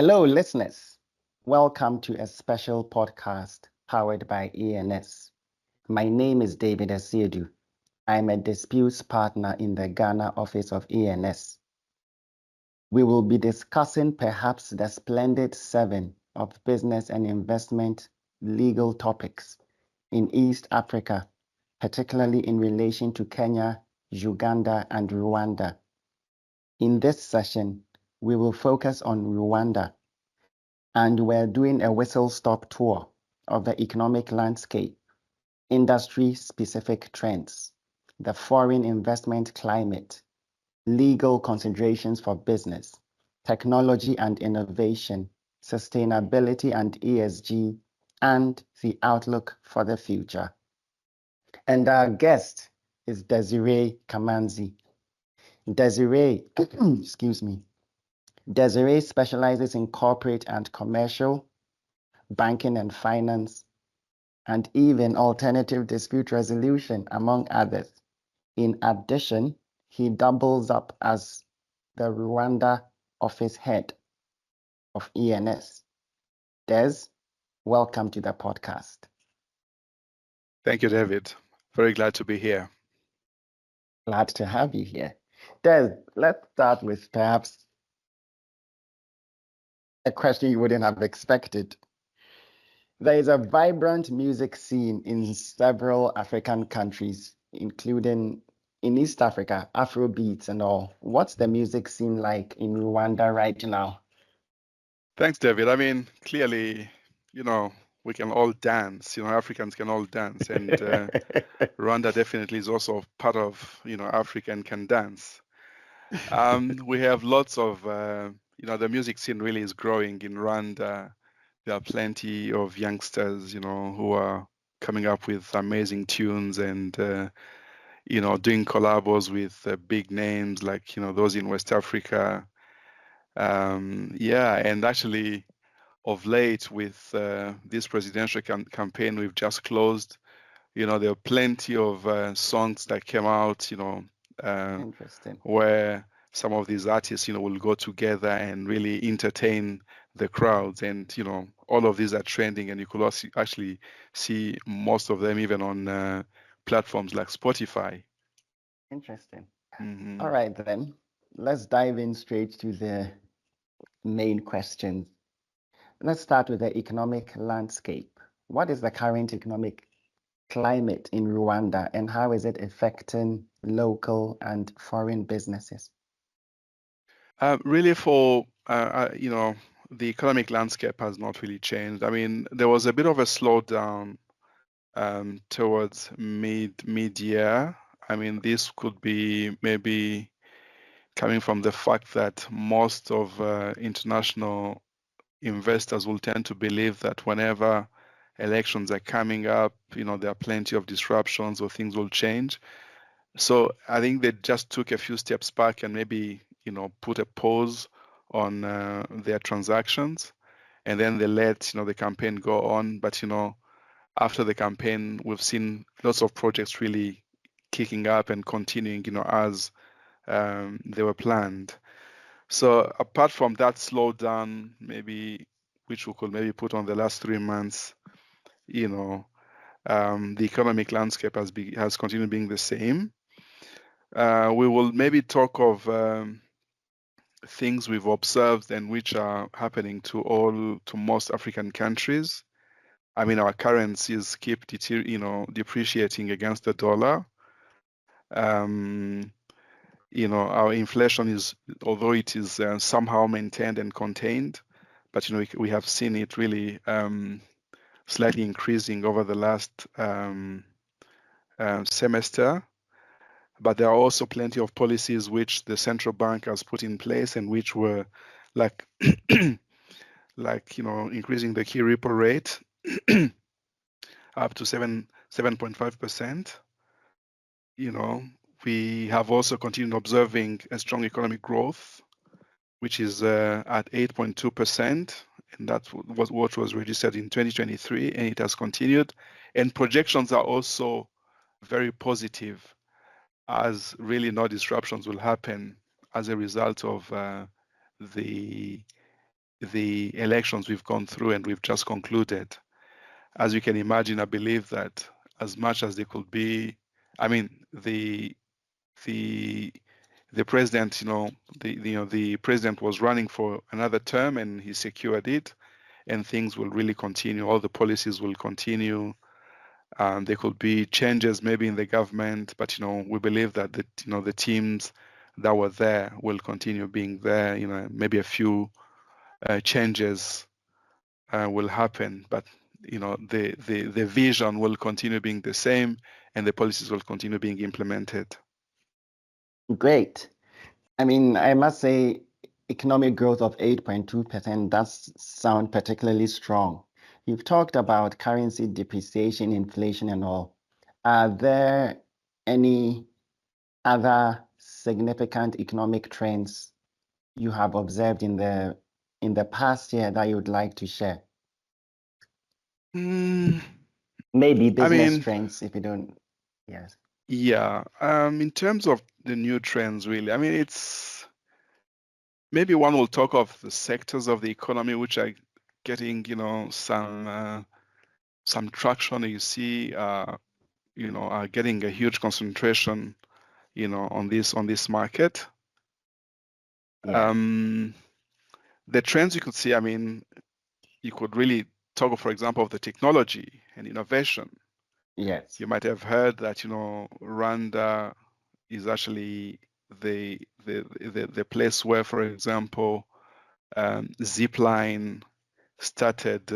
Hello, listeners. Welcome to a special podcast powered by ENS. My name is David Asiedu. I'm a disputes partner in the Ghana office of ENS. We will be discussing perhaps the splendid seven of business and investment legal topics in East Africa, particularly in relation to Kenya, Uganda, and Rwanda. In this session, we will focus on Rwanda, and we're doing a whistle-stop tour of the economic landscape, industry-specific trends, the foreign investment climate, legal considerations for business, technology and innovation, sustainability and ESG, and the outlook for the future. And our guest is Désiré Kamanzi. Désiré, excuse me. Désiré specializes in corporate and commercial, banking and finance, and even alternative dispute resolution, among others. In addition, he doubles up as the Rwanda office head of ENS. Des, welcome to the podcast. Thank you, David. Very glad to be here. Glad to have you here. Des, let's start with perhaps a question you wouldn't have expected. There is a vibrant music scene in several African countries, including in East Africa, Afrobeats and all. What's the music scene like in Rwanda right now? Thanks, David. I mean, clearly, we can all dance. Africans can all dance, and Rwanda definitely is also part of, African can dance. We have lots of, the music scene really is growing in Rwanda. There are plenty of youngsters, who are coming up with amazing tunes and, doing collabos with big names like, those in West Africa. And actually, of late with this presidential campaign we've just closed, there are plenty of songs that came out, Interesting. where some of these artists, will go together and really entertain the crowds. And, all of these are trending, and you could also actually see most of them even on platforms like Spotify. Interesting. Mm-hmm. All right, then. Let's dive in straight to the main questions. Let's start with the economic landscape. What is the current economic climate in Rwanda, and how is it affecting local and foreign businesses? Really, the economic landscape has not really changed. I mean, there was a bit of a slowdown towards mid-year. I mean, this could be maybe coming from the fact that most of international investors will tend to believe that whenever elections are coming up, there are plenty of disruptions or things will change. So I think they just took a few steps back and maybe, put a pause on their transactions, and then they let, the campaign go on. But, after the campaign, we've seen lots of projects really kicking up and continuing, as they were planned. So apart from that slowdown, maybe, which we could maybe put on the last 3 months, the economic landscape has continued being the same. We will maybe talk of things we've observed and which are happening to most African countries. I mean, our currencies keep depreciating against the dollar. Our inflation is, although it is somehow maintained and contained, but we have seen it really slightly increasing over the last semester. But there are also plenty of policies which the central bank has put in place and which were like increasing the key repo rate up to 7.5%. We have also continued observing a strong economic growth, which is at 8.2%, and that was what was registered in 2023, and it has continued. And projections are also very positive, as really no disruptions will happen as a result of the the elections we've gone through and we've just concluded. As you can imagine, I believe that as much as they could be, I mean, the president, the president was running for another term and he secured it, and things will really continue. All the policies will continue. There could be changes maybe in the government, but we believe that the teams that were there will continue being there. Maybe a few changes will happen, but the vision will continue being the same, and the policies will continue being implemented. Great. I mean, I must say, economic growth of 8.2% does sound particularly strong. You've talked about currency depreciation, inflation, and all. Are there any other significant economic trends you have observed in the past year that you would like to share? Maybe business trends, if you don't. Yes. Yeah. In terms of the new trends, really, I mean, it's maybe one will talk of the sectors of the economy which are getting, some traction. You see, are getting a huge concentration, on this market. Yeah. The trends you could see, I mean, you could really talk, for example, of the technology and innovation. Yes. You might have heard that, Rwanda is actually the place where, for example, Zipline started,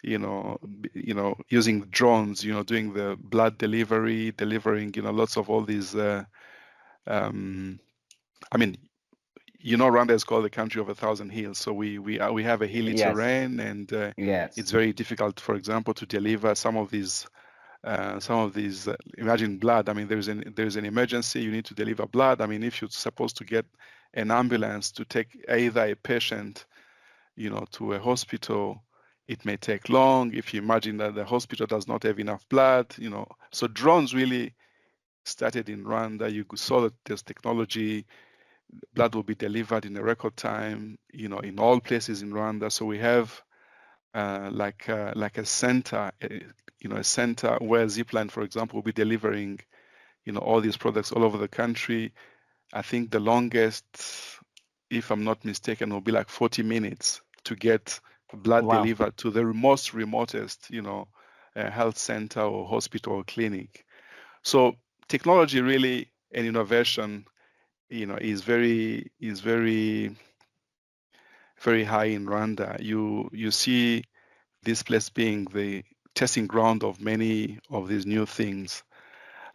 using drones, doing the blood delivery, delivering, lots of all these. I mean, Rwanda is called the country of 1,000 hills, so we have a hilly terrain, and it's very difficult, for example, to deliver some of these. Imagine blood. I mean, there's an emergency. You need to deliver blood. I mean, if you're supposed to get an ambulance to take either a patient, to a hospital, it may take long. If you imagine that the hospital does not have enough blood, so drones really started in Rwanda. You saw that there's technology. Blood will be delivered in a record time, in all places in Rwanda. So we have like a center, a center where Zipline, for example, will be delivering, all these products all over the country. I think the longest, if I'm not mistaken, will be like 40 minutes to get blood delivered to the remotest, health center or hospital or clinic. So technology really and innovation, is very high in Rwanda. You see this place being the testing ground of many of these new things.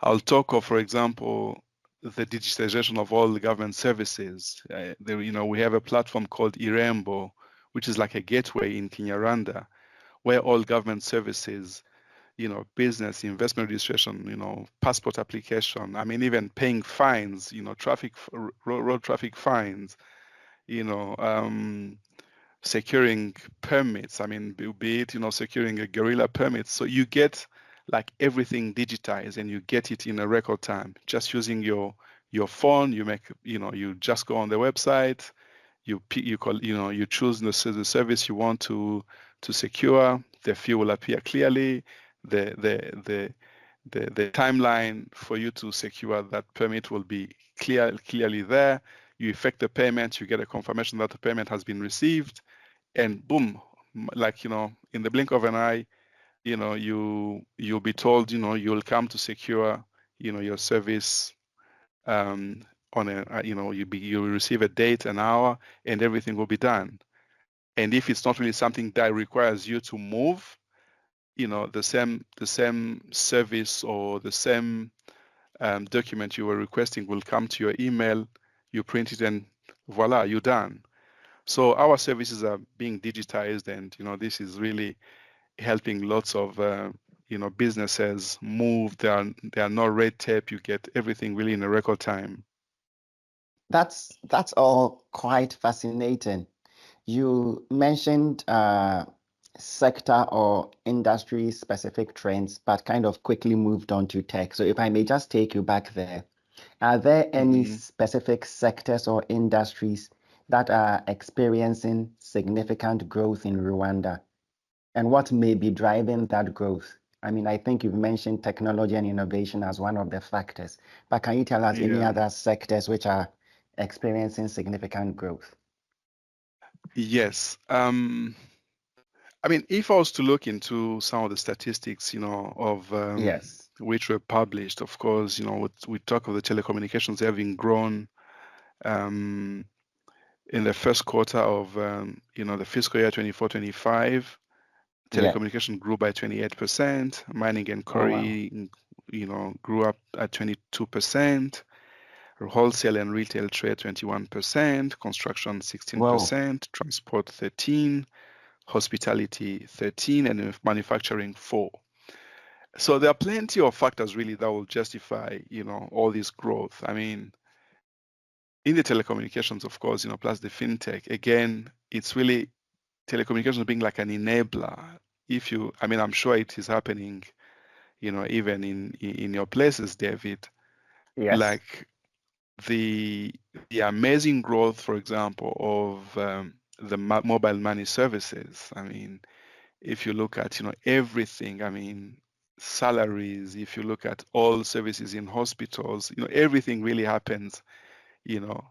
I'll talk of, for example, the digitization of all the government services. We have a platform called Irembo, which is like a gateway in Kinyarwanda, where all government services, business, investment registration, passport application, I mean, even paying fines, road traffic fines, securing permits. I mean, be it, securing a guerrilla permit. So you get like everything digitized and you get it in a record time. Just using your phone, you just go on the website, you choose the service you want to secure. The fee will appear clearly. The timeline for you to secure that permit will be clearly there. You effect the payment, you get a confirmation that the payment has been received, and boom, like, in the blink of an eye, you'll be told, you'll come to secure, your service, on a, you'll receive a date, an hour, and everything will be done. And if it's not really something that requires you to move, the same service or the same document you were requesting will come to your email, you print it, and voila, you're done. So our services are being digitized, and this is really helping lots of businesses move. There are no red tape. You get everything really in a record time. That's all quite fascinating. You mentioned sector or industry specific trends, but kind of quickly moved on to tech. So if I may just take you back there, are there any specific sectors or industries that are experiencing significant growth in Rwanda, and what may be driving that growth? I mean, I think you've mentioned technology and innovation as one of the factors, but can you tell us any Yeah. other sectors which are experiencing significant growth? Yes. I mean, if I was to look into some of the statistics, of Yes. which were published, of course, we talk of the telecommunications having grown in the first quarter of, the fiscal year 24-25. Yeah. Telecommunication grew by 28%. Mining and Oh, wow. quarry, grew up at 22%. Wholesale and retail trade 21%. Construction Whoa. 16%. Transport 13%. Hospitality 13%, and manufacturing 4%. So there are plenty of factors really that will justify, all this growth. I mean, in the telecommunications, of course, plus the fintech, again, it's really telecommunications being like an enabler. I mean, I'm sure it is happening, even in your places, David, Yes. like the amazing growth, for example, of the mobile money services. I mean, if you look at everything, I mean, salaries, if you look at all services in hospitals, everything really happens, you know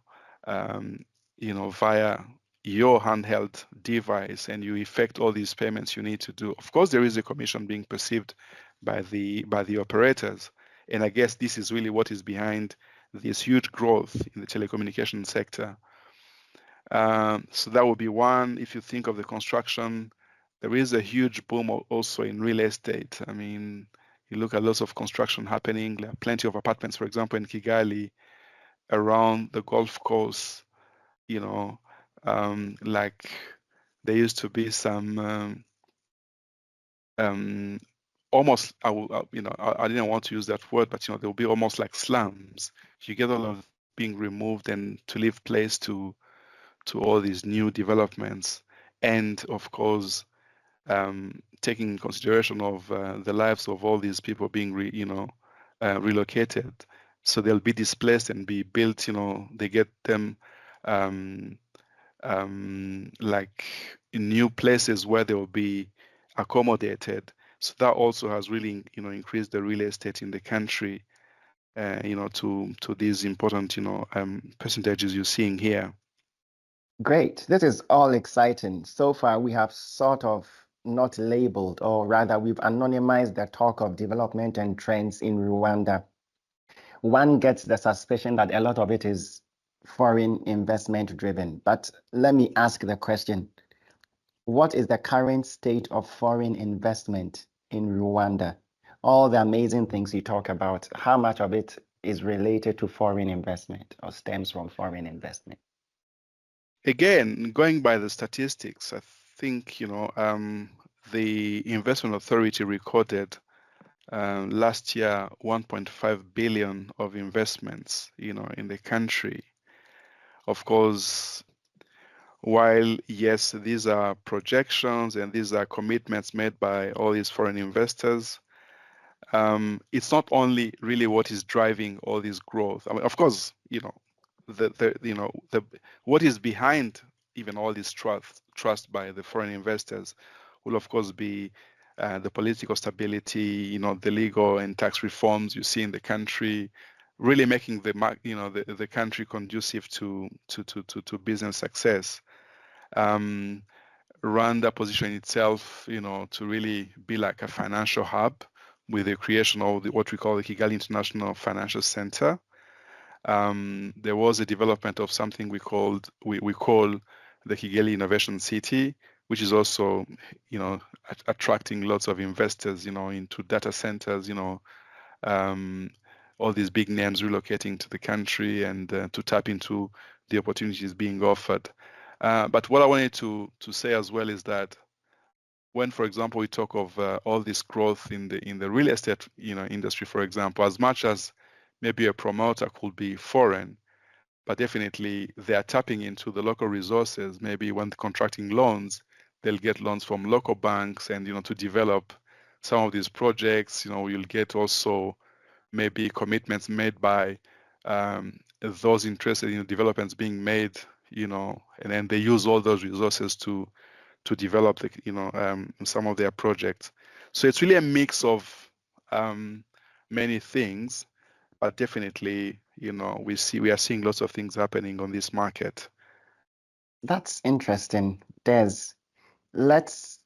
um, via your handheld device, and you effect all these payments you need to do. Of course, there is a commission being perceived by the operators, and I guess this is really what is behind this huge growth in the telecommunication sector. So that would be one. If you think of the construction, there is a huge boom also in real estate. I mean, you look at lots of construction happening. There are plenty of apartments, for example, in Kigali, around the Gulf Coast. Like there used to be some almost, I didn't want to use that word, but there will be almost like slums. You get all of being removed and to leave place to all these new developments, and of course, taking in consideration of the lives of all these people being relocated, so they'll be displaced and be built. They get them um, like in new places where they will be accommodated. So that also has really increased the real estate in the country. To these important percentages you're seeing here. Great. This is all exciting. So far, we have sort of not labeled, or rather, we've anonymized the talk of development and trends in Rwanda. One gets the suspicion that a lot of it is foreign investment driven. But let me ask the question, what is the current state of foreign investment in Rwanda? All the amazing things you talk about, how much of it is related to foreign investment or stems from foreign investment? Again, going by the statistics, I think the investment authority recorded last year 1.5 billion of investments in the country. Of course, while yes, these are projections and these are commitments made by all these foreign investors, it's not only really what is driving all this growth. I mean, of course, the what is behind even all this trust by the foreign investors will of course be the political stability, the legal and tax reforms you see in the country, really making the country conducive to business success. Rwanda position itself, to really be like a financial hub with the creation of what we call the Kigali International Financial Center. There was a development of something we call the Kigali Innovation City, which is also, attracting lots of investors, into data centers, all these big names relocating to the country and to tap into the opportunities being offered. But what I wanted to say as well is that when, for example, we talk of all this growth in the real estate industry, for example, as much as maybe a promoter could be foreign, but definitely they are tapping into the local resources. Maybe when contracting loans, they'll get loans from local banks, and to develop some of these projects. You'll get also maybe commitments made by those interested in developments being made, and then they use all those resources to develop some of their projects. So it's really a mix of many things, but definitely, we are seeing lots of things happening on this market. That's interesting, Des. Let's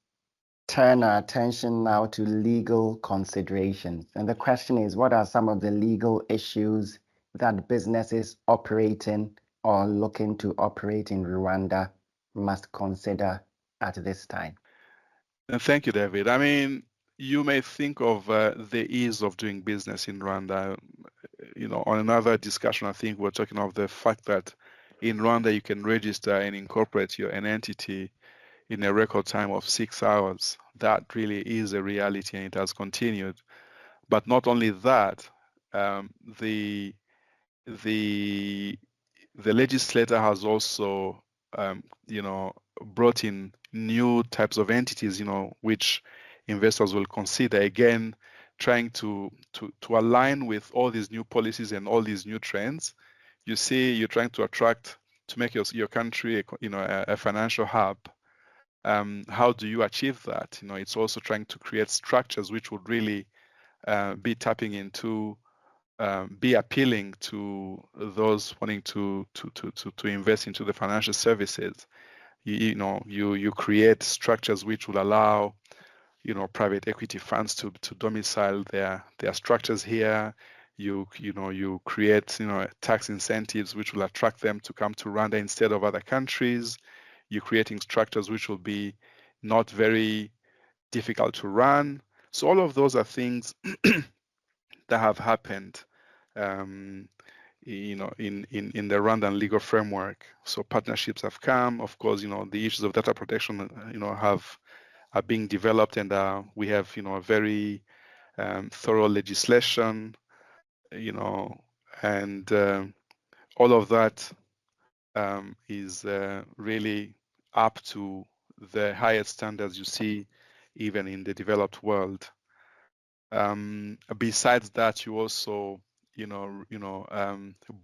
turn our attention now to legal considerations. And the question is, what are some of the legal issues that businesses operating or looking to operate in Rwanda must consider at this time? And thank you, David. I mean, you may think of the ease of doing business in Rwanda. On another discussion, I think we're talking of the fact that in Rwanda, you can register and incorporate an entity in a record time of 6 hours. That really is a reality, and it has continued. But not only that, the legislator has also, brought in new types of entities, which investors will consider, again, trying to align with all these new policies and all these new trends. You see, you're trying to make your country, a financial hub. How do you achieve that? It's also trying to create structures which would really be tapping into, be appealing to those wanting to invest into the financial services. You create structures which will allow private equity funds to domicile their structures here. You create tax incentives which will attract them to come to Rwanda instead of other countries. You're creating structures which will be not very difficult to run. So all of those are things that have happened, in the Rwandan legal framework. So partnerships have come. Of course, the issues of data protection, are being developed, and we have, a very thorough legislation, and all of that is really up to the highest standards you see even in the developed world. Besides that, you also,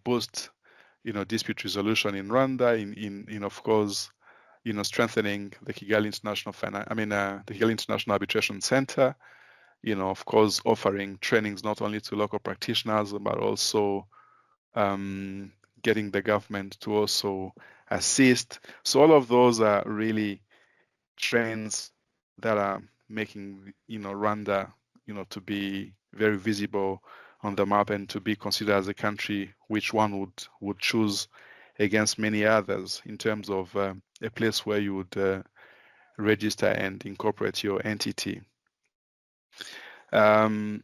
boost, dispute resolution in Rwanda, in of course, strengthening the Kigali the Kigali International Arbitration Center, of course, offering trainings not only to local practitioners, but also getting the government to also assist. So all of those are really trends that are making, Rwanda, to be very visible on the map and to be considered as a country which one would choose against many others in terms of a place where you would register and incorporate your entity. Then,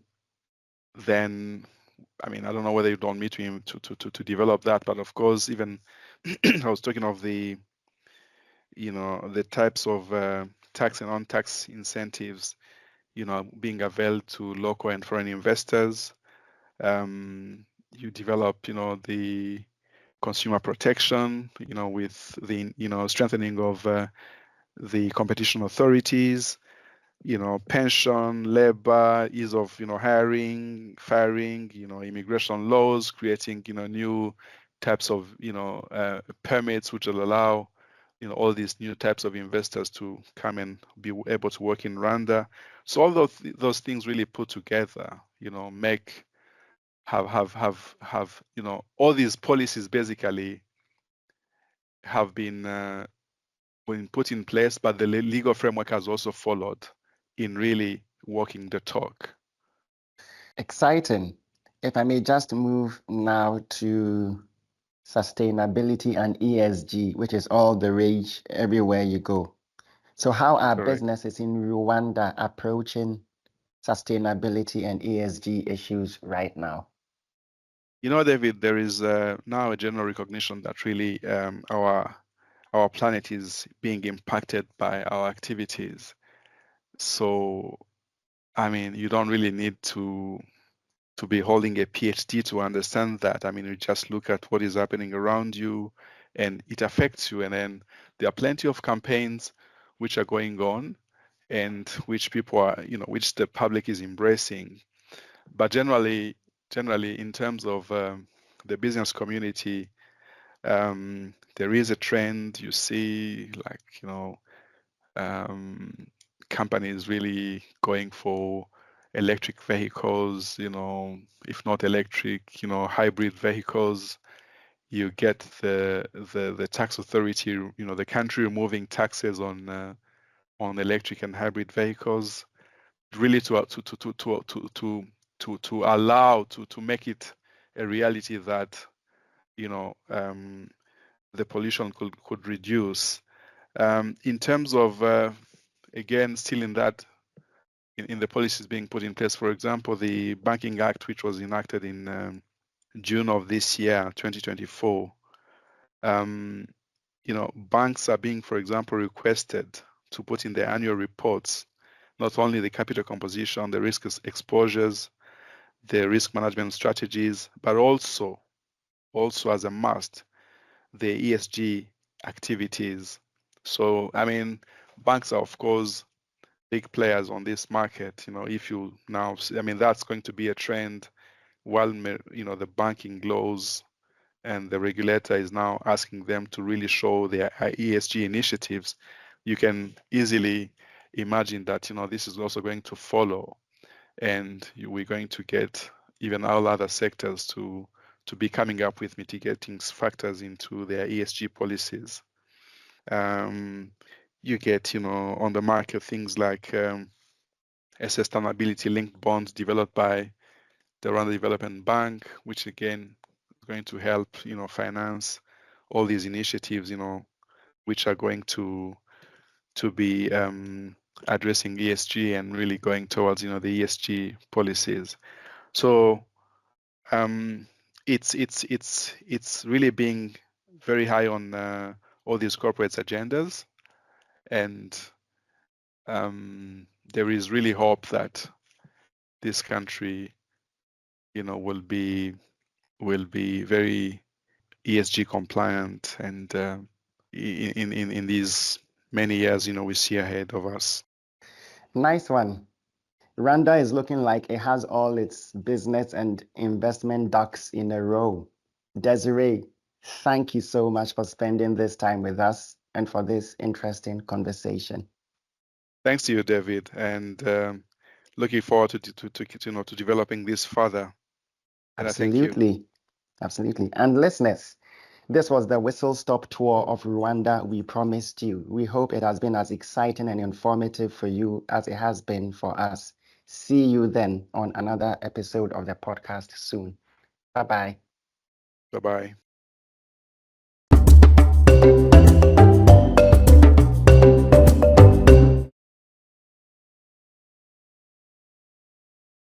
I don't know whether you don't meet me to develop that, but of course, even I was talking of the types of tax and non-tax incentives, being availed to local and foreign investors. You develop, the consumer protection, with the, strengthening of the competition authorities, pension, labor, ease of, hiring, firing, immigration laws, creating, new types of, permits which will allow, all these new types of investors to come and be able to work in Rwanda. So all those things really put together, have all these policies basically have been put in place, but the legal framework has also followed in really walking the talk. Exciting. If I may just move now to sustainability and ESG, which is all the rage everywhere you go. So how are Correct. businesses in Rwanda approaching sustainability and ESG issues right now? David, there is now a general recognition that really our planet is being impacted by our activities. So, you don't really need to be holding a PhD to understand that. You just look at what is happening around you and it affects you. And then there are plenty of campaigns which are going on and which people are, which the public is embracing. But generally in terms of the business community, there is a trend. You see, like, companies really going for electric vehicles, if not electric, hybrid vehicles. You get the tax authority, the country removing taxes on electric and hybrid vehicles, really to allow to make it a reality that the pollution could reduce. In terms of again, still in that in the policies being put in place, for example, the Banking Act, which was enacted in June of this year, 2024. Banks are being, for example, requested to put in their annual reports not only the capital composition, the risk exposures, the risk management strategies, but also as a must, the ESG activities. So, I mean, banks are, of course, big players on this market. If you now, I mean, that's going to be a trend while, the banking laws and the regulator is now asking them to really show their ESG initiatives. You can easily imagine that, this is also going to follow, and we're going to get even all other sectors to be coming up with mitigating factors into their ESG policies. You get, on the market, things like a sustainability-linked bonds developed by the Rwanda Development Bank, which again is going to help, finance all these initiatives, which are going to be addressing ESG and really going towards, the ESG policies. So it's really being very high on all these corporates' agendas, and there is really hope that this country, will be very ESG compliant, and in these many years, we see ahead of us. Nice one. Rwanda is looking like it has all its business and investment ducks in a row. Désiré, thank you so much for spending this time with us and for this interesting conversation. Thanks to you, David, and looking forward to developing this further. And absolutely, absolutely. And listeners, this was the Whistle Stop tour of Rwanda we promised you. We hope it has been as exciting and informative for you as it has been for us. See you then on another episode of the podcast soon. Bye-bye. Bye-bye.